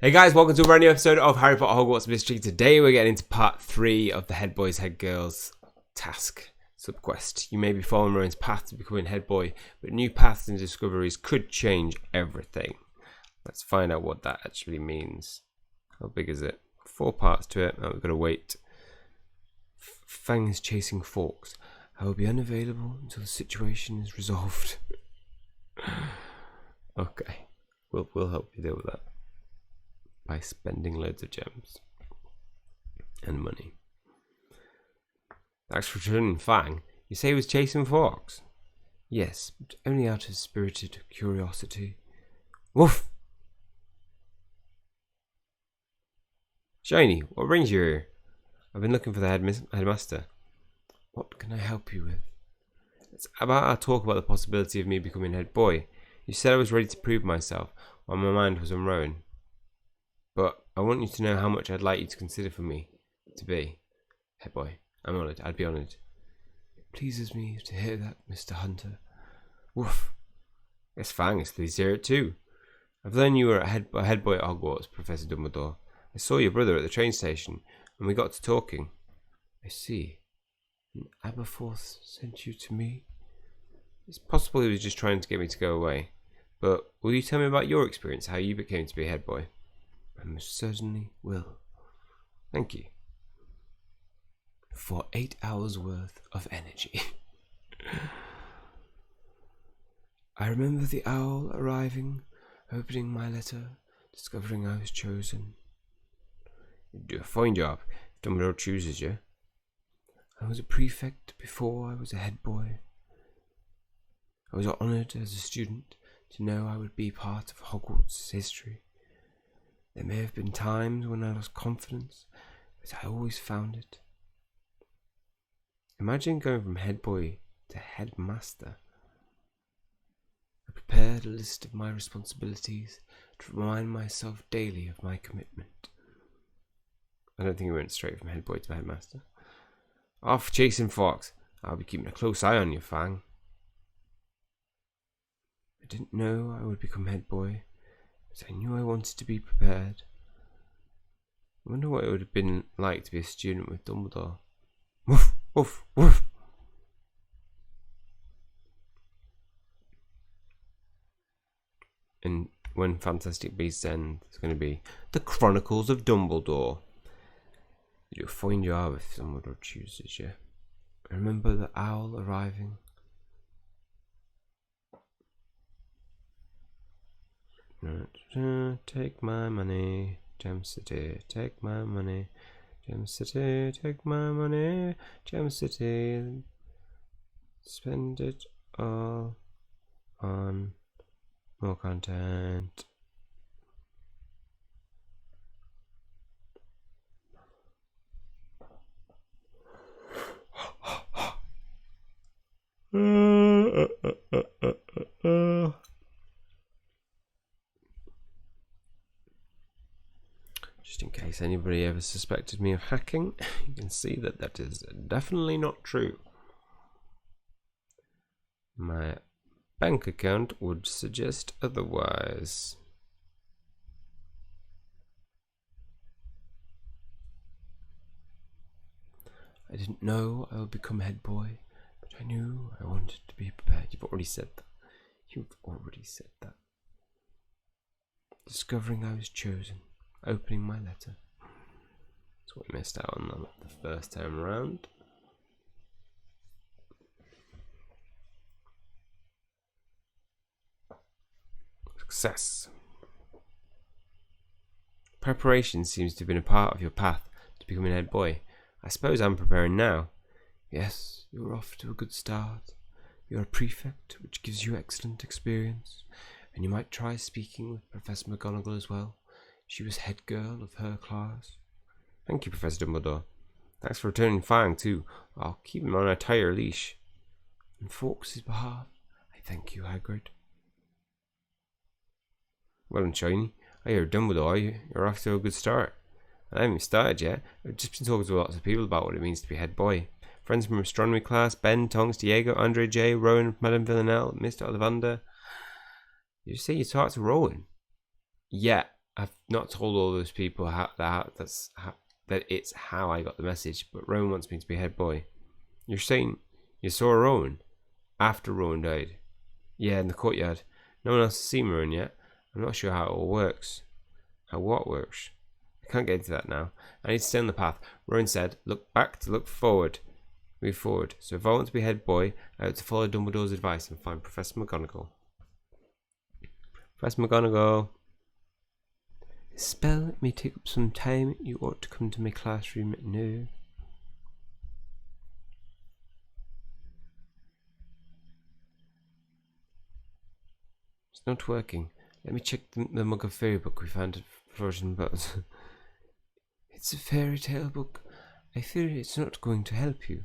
Hey guys, welcome to a brand new episode of Harry Potter Hogwarts Mystery. Today we're getting into part 3 of the Head Boys, Head Girls task subquest. You may be following Rowan's path to becoming head boy, but new paths and discoveries could change everything. Let's find out what that actually means. How big is it? 4 parts to it. Oh, we've got to wait. Fangs chasing forks. I will be unavailable until the situation is resolved. Okay, we'll help you deal with that by spending loads of gems and money. Thanks for returning, Fang. You say he was chasing forks? Yes, but only out of spirited curiosity. Woof! Shiny, what brings you here? I've been looking for the headmaster. What can I help you with? It's about our talk about the possibility of me becoming head boy. You said I was ready to prove myself while my mind was on Rowan. But I want you to know how much I'd like you to consider for me to be head boy. I'm honoured. I'd be honoured. It pleases me to hear that, Mr. Hunter. Woof. Guess Fang is pleased to hear it too. I've learned you were a head boy at Hogwarts, Professor Dumbledore. I saw your brother at the train station, and we got to talking. I see. And Aberforth sent you to me? It's possible he was just trying to get me to go away. But will you tell me about your experience, how you became to be a head boy? I most certainly will. Thank you. For 8 hours worth of energy. I remember the owl arriving, opening my letter, discovering I was chosen. You do a fine job if Dumbledore chooses you. I was a prefect before I was a head boy. I was honoured as a student to know I would be part of Hogwarts' history. There may have been times when I lost confidence, but I always found it. Imagine going from head boy to headmaster. I prepared a list of my responsibilities to remind myself daily of my commitment. I don't think he went straight from head boy to headmaster. Off chasing fox. I'll be keeping a close eye on you, Fang. I didn't know I would become head boy, but I knew I wanted to be prepared. I wonder what it would have been like to be a student with Dumbledore. Woof, woof, woof. And when Fantastic Beasts end, it's going to be The Chronicles of Dumbledore. You'll find job if Dumbledore chooses you. I remember the owl arriving. Take my money, Gem City, take my money, Gem City, take my money, Gem City. Spend it all on more content. Just in case anybody ever suspected me of hacking, you can see that that is definitely not true. My bank account would suggest otherwise. I didn't know I would become head boy, but I knew I wanted to be prepared. You've already said that. You've already said that. Discovering I was chosen. Opening my letter. That's what we missed out on the first time around. Success. Preparation seems to have been a part of your path to becoming head boy. I suppose I'm preparing now. Yes, you're off to a good start. You're a prefect, which gives you excellent experience, and you might try speaking with Professor McGonagall as well. She was head girl of her class. Thank you, Professor Dumbledore. Thanks for returning Fang too. I'll keep him on a tighter leash. On Fawkes' behalf, I thank you, Hagrid. Well and Shiny, I hear Dumbledore, you're off to a good start. I haven't even started yet. I've just been talking to lots of people about what it means to be head boy. Friends from astronomy class, Ben, Tonks, Diego, Andre J, Rowan, Madame Villanelle, Mr. Ollivander. Did you say you talked to Rowan? Yeah, I've not told all those people that it's how I got the message, but Rowan wants me to be head boy. You're saying you saw Rowan after Rowan died? Yeah, in the courtyard. No one else has seen Rowan yet. I'm not sure how it all works. How what works? I can't get into that now. I need to stay on the path. Rowan said, look back to look forward. Move forward. So if I want to be head boy, I have to follow Dumbledore's advice and find Professor McGonagall. Professor McGonagall. This spell may take up some time. You ought to come to my classroom now. It's not working. Let me check the Muggle Fairy book we found at Frozen Buttons. It's a fairy tale book. I fear it's not going to help you.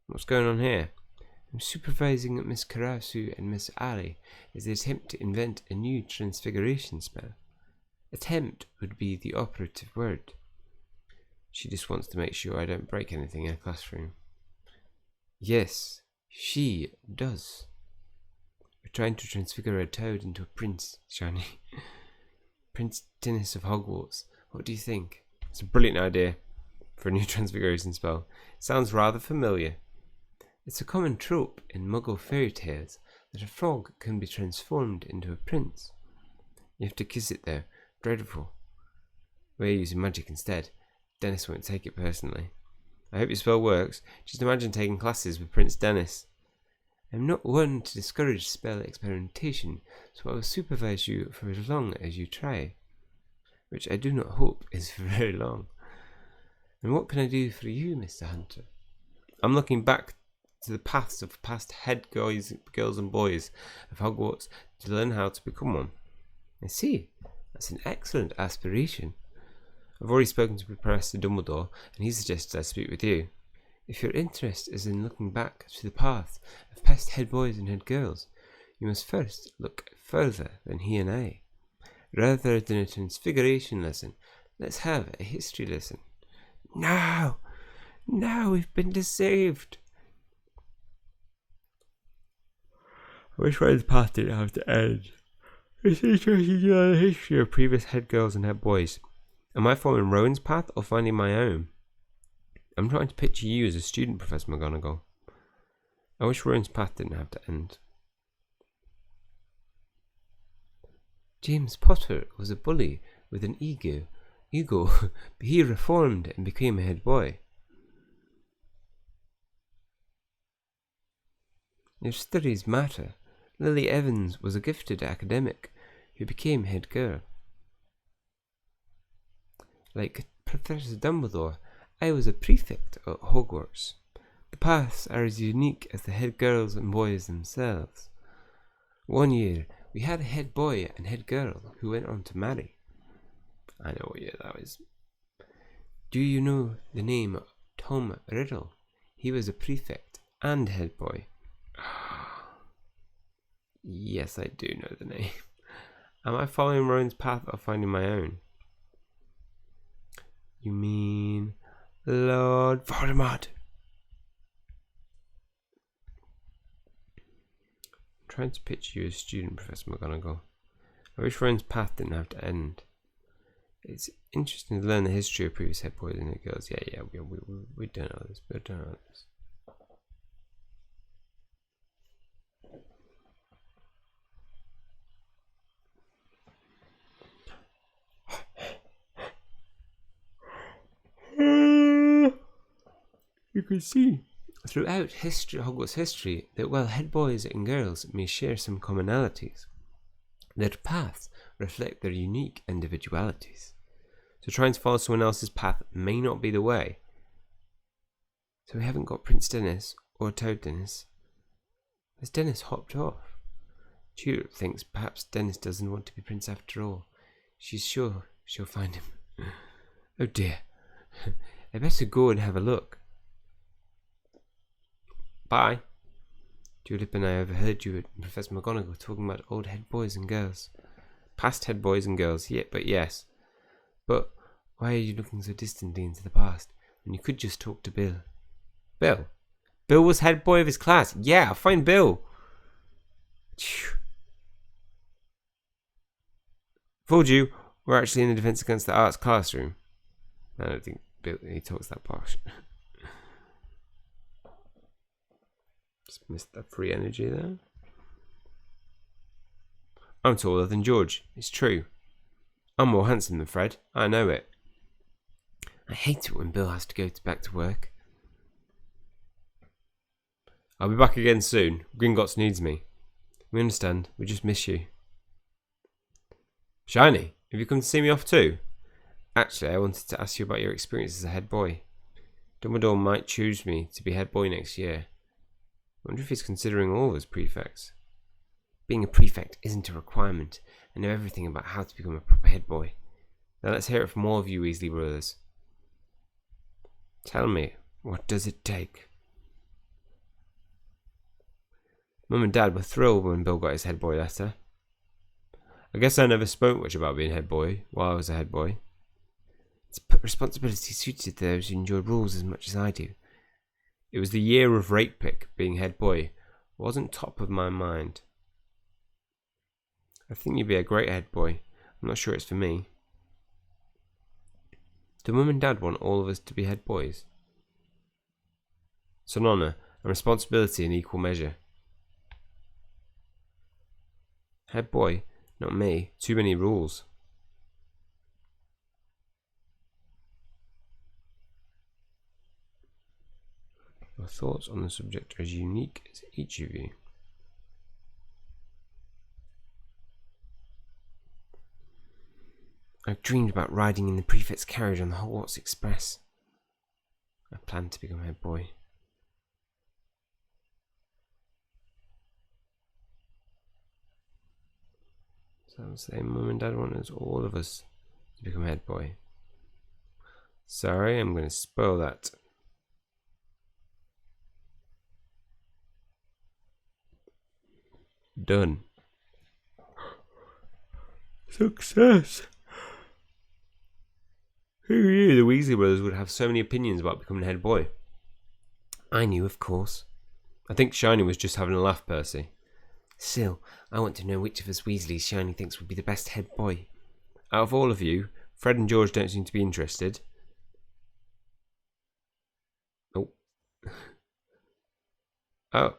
What's going on here? I'm supervising Miss Karasu and Miss Ali as they attempt to invent a new transfiguration spell. Attempt would be the operative word. She just wants to make sure I don't break anything in a classroom. Yes, she does. We're trying to transfigure a toad into a prince, Shani. Prince Dennis of Hogwarts. What do you think? It's a brilliant idea for a new transfiguration spell. It sounds rather familiar. It's a common trope in Muggle fairy tales that a frog can be transformed into a prince. You have to kiss it though. Dreadful. We're using magic instead. Dennis won't take it personally. I hope your spell works. Just imagine taking classes with Prince Dennis. I'm not one to discourage spell experimentation, so I will supervise you for as long as you try. Which I do not hope is very long. And what can I do for you, Mr. Hunter? I'm looking back to the paths of past head girls and boys of Hogwarts to learn how to become one. I see. That's an excellent aspiration. I've already spoken to Professor Dumbledore, and he suggested I speak with you. If your interest is in looking back to the path of past head boys and head girls, you must first look further than he and I. Rather than a transfiguration lesson, let's have a history lesson. No! No, we've been deceived! I wish Ryan's path didn't have to end. It's interesting to know the history of previous head girls and head boys. Am I following Rowan's path or finding my own? I'm trying to picture you as a student, Professor McGonagall. I wish Rowan's path didn't have to end. James Potter was a bully with an ego, but he reformed and became a head boy. Your studies matter. Lily Evans was a gifted academic who became head girl. Like Professor Dumbledore, I was a prefect at Hogwarts. The paths are as unique as the head girls and boys themselves. One year, we had a head boy and head girl who went on to marry. I know what year that was. Do you know the name Tom Riddle? He was a prefect and head boy. Yes, I do know the name. Am I following Rowan's path or finding my own? You mean Lord Voldemort? I'm trying to picture you as a student, Professor McGonagall. I wish Rowan's path didn't have to end. It's interesting to learn the history of previous head boys and head girls. Yeah, we don't know this. We don't know this. You can see throughout Hogwarts history that while head boys and girls may share some commonalities, their paths reflect their unique individualities. So trying to follow someone else's path may not be the way. So we haven't got Prince Dennis or Toad Dennis. Has Dennis hopped off? Tulip thinks perhaps Dennis doesn't want to be prince after all. She's sure she'll find him. Oh dear. I better go and have a look. Bye. Tulip and I overheard you and Professor McGonagall talking about old head boys and girls. Past head boys and girls, yeah, but yes. But why are you looking so distantly into the past when you could just talk to Bill? Bill? Bill was head boy of his class. Yeah, I'll find Bill. Fooled you. We're actually in the Defense Against the Arts classroom. I don't think he talks that posh. Just missed that free energy there. I'm taller than George. It's true. I'm more handsome than Fred. I know it. I hate it when Bill has to go back to work. I'll be back again soon. Gringotts needs me. We understand. We just miss you. Shiny, have you come to see me off too? Actually, I wanted to ask you about your experience as a head boy. Dumbledore might choose me to be head boy next year. I wonder if he's considering all of us prefects. Being a prefect isn't a requirement. I know everything about how to become a proper head boy. Now let's hear it from all of you Weasley brothers. Tell me, what does it take? Mum and Dad were thrilled when Bill got his head boy letter. I guess I never spoke much about being head boy while I was a head boy. It's responsibility suited to those who enjoy rules as much as I do. It was the year of rate pick. Being head boy wasn't top of my mind. I think you'd be a great head boy. I'm not sure it's for me. Do Mum and Dad want all of us to be head boys? It's an honour and responsibility in equal measure. Head boy, not me. Too many rules. Your thoughts on the subject are as unique as each of you. I've dreamed about riding in the prefect's carriage on the Hogwarts Express. I plan to become head boy. So I would say Mum and Dad want us, all of us, to become head boy. Sorry, I'm going to spoil that. Done. Success! Who knew the Weasley brothers would have so many opinions about becoming head boy? I knew, of course. I think Shiny was just having a laugh, Percy. Still, I want to know which of us Weasleys Shiny thinks would be the best head boy. Out of all of you, Fred and George don't seem to be interested. Oh. Oh.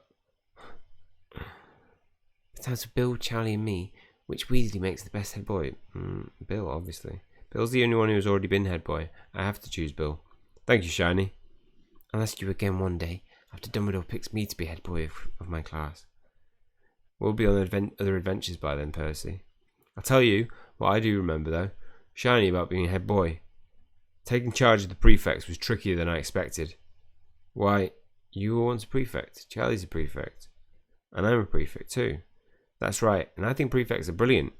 But out of Bill, Charlie and me, which Weasley makes the best head boy? Bill, obviously. Bill's the only one who's already been head boy. I have to choose Bill. Thank you, Shiny. I'll ask you again one day, after Dumbledore picks me to be head boy of my class. We'll be on other adventures by then, Percy. I'll tell you what I do remember, though. Shiny about being head boy. Taking charge of the prefects was trickier than I expected. Why, you were once a prefect. Charlie's a prefect. And I'm a prefect too. That's right, and I think prefects are brilliant.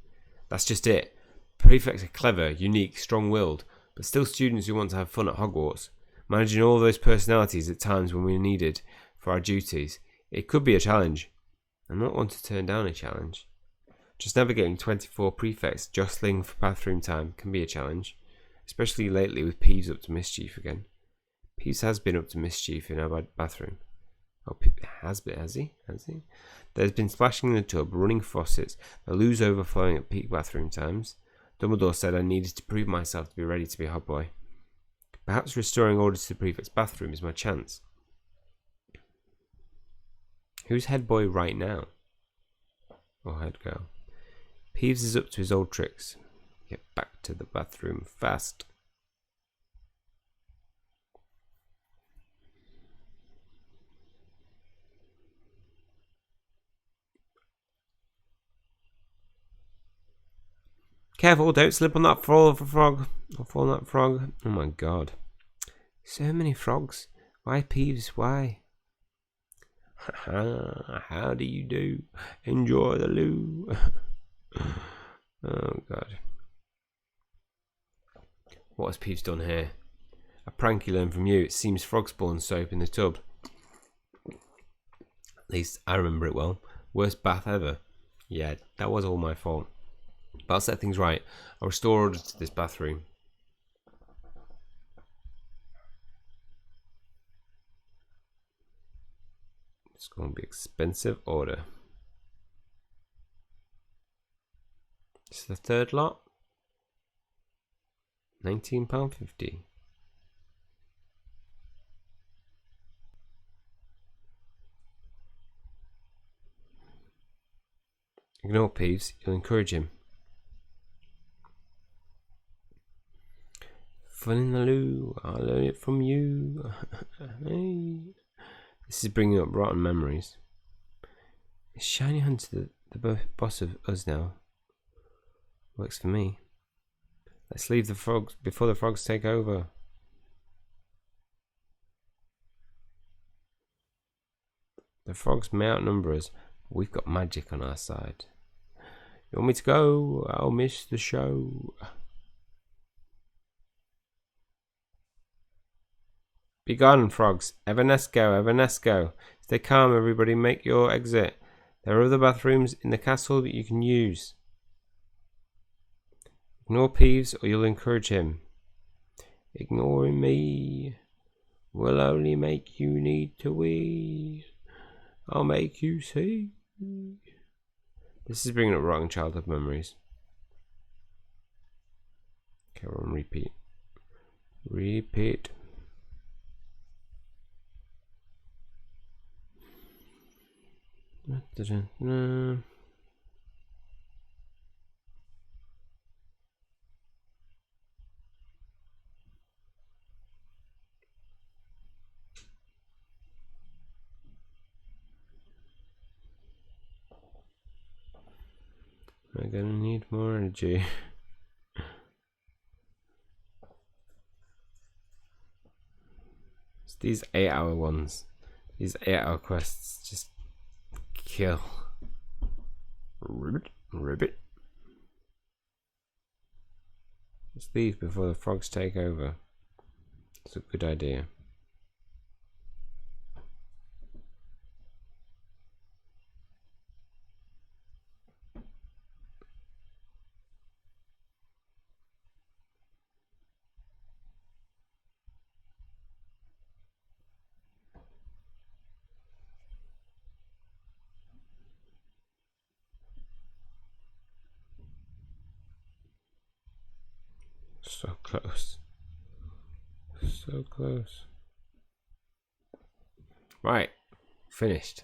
That's just it. Prefects are clever, unique, strong-willed, but still students who want to have fun at Hogwarts. Managing all those personalities at times when we're needed for our duties. It could be a challenge. I'm not one to turn down a challenge. Just navigating 24 prefects jostling for bathroom time can be a challenge, especially lately with Peeves up to mischief again. Peeves has been up to mischief in our bathroom. Oh, has he? There's been splashing in the tub, running faucets, the loos overflowing at peak bathroom times. Dumbledore said I needed to prove myself to be ready to be a hobboy. Perhaps restoring order to the prefect's bathroom is my chance. Who's head boy right now? Or head girl? Peeves is up to his old tricks. Get back to the bathroom fast. Careful, don't slip on that frog. Or fall on that frog. Oh my god. So many frogs. Why, Peeves, why? How do you do? Enjoy the loo. Oh god. What has Peeves done here? A prank he learned from you. It seems frog spawn soap in the tub. At least I remember it well. Worst bath ever. Yeah, that was all my fault. But I'll set things right. I'll restore order to this bathroom. It's going to be expensive order. It's the third lot. £19.50. Ignore Peeves, you'll encourage him. Fun in the loo, I'll learn it from you. Hey. This is bringing up rotten memories. Is Goshinyhunting the boss of us now? Works for me. Let's leave the frogs before the frogs take over. The frogs may outnumber us, but we've got magic on our side. You want me to go? I'll miss the show. Be gone, frogs. Evanesco, Evanesco. Stay calm, everybody. Make your exit. There are other bathrooms in the castle that you can use. Ignore Peeves or you'll encourage him. Ignoring me will only make you need to wee. I'll make you see. This is bringing up rotten childhood memories. Okay, we're on repeat. Repeat. No. I'm gonna need more energy. It's these 8-hour ones. These 8-hour quests just kill. Ribbit. Let's leave before the frogs take over. It's a good idea. So close. So close. Right. Finished.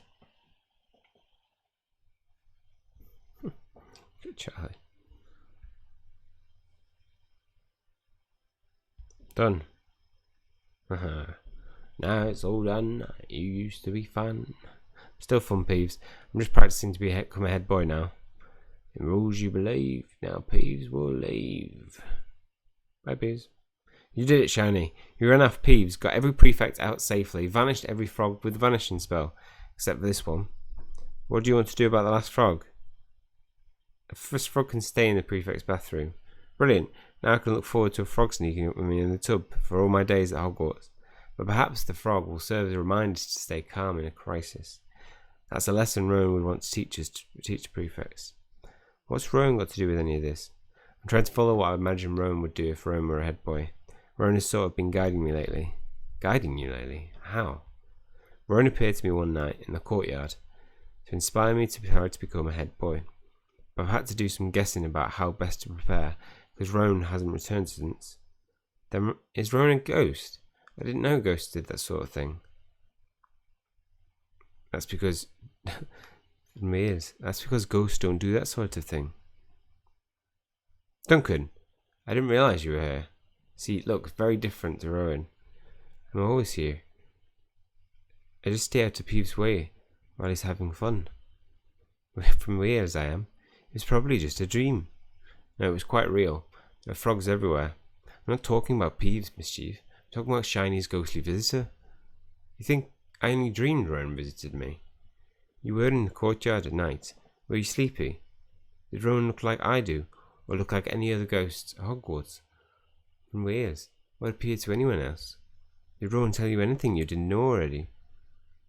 Good Charlie. Done. Now it's all done. You used to be fun. Still fun, Peeves. I'm just practicing to become a head boy now. In rules you believe. Now Peeves will leave. Bye, Peeves. You did it, Shiny. You ran off Peeves, got every prefect out safely, vanished every frog with the vanishing spell, except for this one. What do you want to do about the last frog? The first frog can stay in the prefect's bathroom. Brilliant. Now I can look forward to a frog sneaking up with me in the tub for all my days at Hogwarts. But perhaps the frog will serve as a reminder to stay calm in a crisis. That's a lesson Rowan would want to teach the prefects. What's Rowan got to do with any of this? I'm trying to follow what I imagine Rowan would do if Rowan were a head boy. Rowan has sort of been guiding me lately. Guiding you lately? How? Rowan appeared to me one night in the courtyard to inspire me to try to become a head boy. But I've had to do some guessing about how best to prepare because Rowan hasn't returned since. Then is Rowan a ghost? I didn't know ghosts did that sort of thing. That's because That's because ghosts don't do that sort of thing. Duncan, I didn't realise you were here. See, look, very different to Rowan. I'm always here. I just stay out of Peeves' way while he's having fun. From Wales I am. It was probably just a dream. No, it was quite real. There are frogs everywhere. I'm not talking about Peeves' mischief. I'm talking about Shiny's ghostly visitor. You think I only dreamed Rowan visited me? You were in the courtyard at night. Were you sleepy? Did Rowan look like I do, or look like any other ghosts at Hogwarts? From Wales, what appeared to anyone else? Did Rowan tell you anything you didn't know already?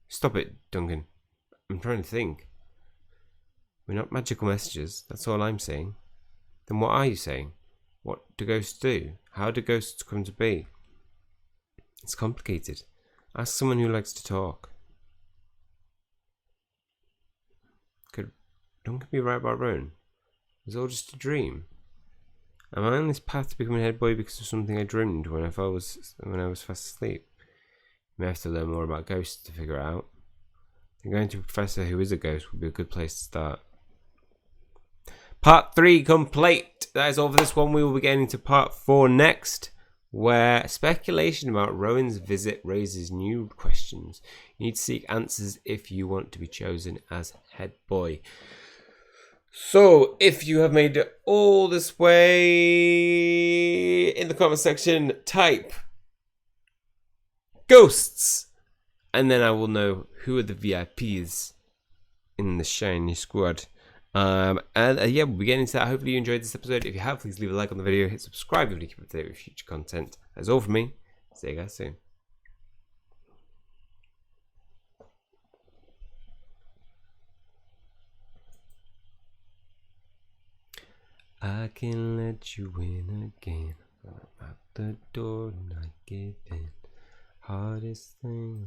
Stop it, Duncan. I'm trying to think. We're not magical messages, that's all I'm saying. Then what are you saying? What do ghosts do? How do ghosts come to be? It's complicated. Ask someone who likes to talk. Could Duncan be right about Rowan? It was all just a dream. Am I on this path to becoming head boy because of something I dreamed when I was fast asleep? You may have to learn more about ghosts to figure it out. I think going to a professor who is a ghost would be a good place to start. Part 3 complete. That is all for this one. We will be getting into part 4 next, where speculation about Rowan's visit raises new questions. You need to seek answers if you want to be chosen as head boy. So, if you have made it all this way, in the comment section, type ghosts, and then I will know who are the VIPs in the shiny squad. Yeah, we'll be getting into that. Hopefully you enjoyed this episode. If you have, please leave a like on the video, hit subscribe if you want to keep up to date with future content. That's all from me. See you guys soon. I can let you in again. I'm out the door and I give in. Hardest thing.